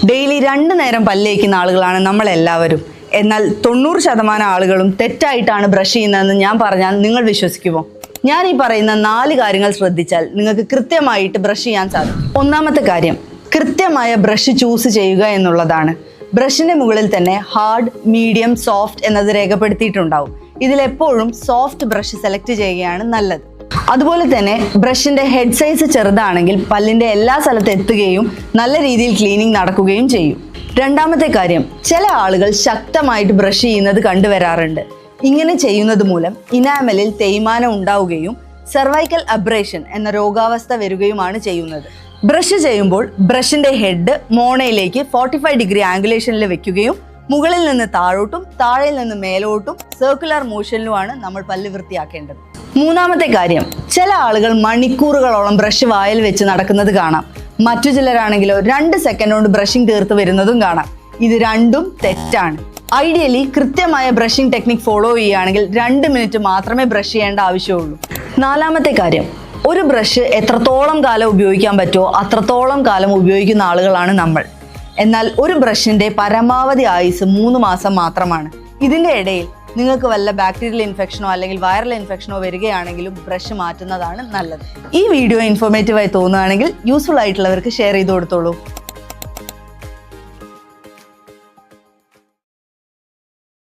Daily 2 നേരം പല്ലേക്കുന്ന ആളുകളാണ് നമ്മളെല്ലാവരും. എന്നാൽ 90% ആളുകളും തെറ്റായിട്ടാണ് ബ്രഷ് ചെയ്യുന്നതെന്ന് ഞാൻ പറഞ്ഞാൽ നിങ്ങൾ വിശ്വസിക്കുമോ? ഞാൻ ഈ പറയുന്ന 4 കാര്യങ്ങൾ ശ്രദ്ധിച്ചാൽ നിങ്ങൾക്ക് കൃത്യമായിട്ട് ബ്രഷ് ചെയ്യാൻ സാധിക്കും. ഒന്നാമത്തെ കാര്യം, കൃത്യമായ ബ്രഷ് ചൂസ് ചെയ്യുക എന്നുള്ളതാണ്. ബ്രഷിന്റെ മുകളിൽ തന്നെ ഹാർഡ്, മീഡിയം, സോഫ്റ്റ് എന്നത് രേഖപ്പെടുത്തിയിട്ടുണ്ടാവും. ഇതിലെപ്പോഴും സോഫ്റ്റ് ബ്രഷ് സെലക്ട് ചെയ്യുകയാണ് നല്ലത്. അതുപോലെ തന്നെ ബ്രഷിന്റെ ഹെഡ് സൈസ് ചെറുതാണെങ്കിൽ പല്ലിന്റെ എല്ലാ സ്ഥലത്തും എത്തുകയും നല്ല രീതിയിൽ ക്ലീനിങ് നടക്കുകയും ചെയ്യും. രണ്ടാമത്തെ കാര്യം, ചില ആളുകൾ ശക്തമായിട്ട് ബ്രഷ് ചെയ്യുന്നത് കണ്ടുവരാറുണ്ട്. ഇങ്ങനെ ചെയ്യുന്നത് മൂലം ഇനാമലിൽ തേയ്മാനം ഉണ്ടാവുകയും സെർവൈക്കൽ അബ്രേഷൻ എന്ന രോഗാവസ്ഥ വരികയുമാണ് ചെയ്യുന്നത്. ബ്രഷ് ചെയ്യുമ്പോൾ ബ്രഷിന്റെ ഹെഡ് മോണയിലേക്ക് 45 ഡിഗ്രി ആംഗുലേഷനിൽ വെക്കുകയും മുകളിൽ നിന്ന് താഴോട്ടും താഴെ നിന്ന് മേലോട്ടും സർക്കുലർ മോഷനിലുമാണ് നമ്മൾ പല്ല് വൃത്തിയാക്കേണ്ടത്. മൂന്നാമത്തെ കാര്യം, ചില ആളുകൾ മണിക്കൂറുകളോളം ബ്രഷ് വായിൽ വെച്ച് നടക്കുന്നത് കാണാം. മറ്റു ചിലരാണെങ്കിലോ 2 സെക്കൻഡ് കൊണ്ട് ബ്രഷിംഗ് തീർത്ത് വരുന്നതും കാണാം. ഇത് രണ്ടും തെറ്റാണ്. ഐഡിയലി കൃത്യമായ ബ്രഷിംഗ് ടെക്നിക് ഫോളോ ചെയ്യുകയാണെങ്കിൽ 2 മിനിറ്റ് മാത്രമേ ബ്രഷ് ചെയ്യേണ്ട ആവശ്യമുള്ളൂ. നാലാമത്തെ കാര്യം, ഒരു ബ്രഷ് എത്രത്തോളം കാലം ഉപയോഗിക്കാൻ പറ്റുമോ അത്രത്തോളം കാലം ഉപയോഗിക്കുന്ന ആളുകളാണ് നമ്മൾ. എന്നാൽ ഒരു ബ്രഷിന്റെ പരമാവധി ആയുസ് 3 മാസം മാത്രമാണ്. ഇതിന്റെ ഇടയിൽ നിങ്ങൾക്ക് വല്ല ബാക്ടീരിയൽ ഇൻഫെക്ഷനോ അല്ലെങ്കിൽ വൈറൽ ഇൻഫെക്ഷനോ വരികയാണെങ്കിലും ബ്രഷ് മാറ്റുന്നതാണ് നല്ലത്. ഈ വീഡിയോ ഇൻഫോർമേറ്റീവായി തോന്നുകയാണെങ്കിൽ യൂസ്ഫുൾ ആയിട്ടുള്ളവർക്ക് ഷെയർ ചെയ്ത് കൊടുത്തോളൂ.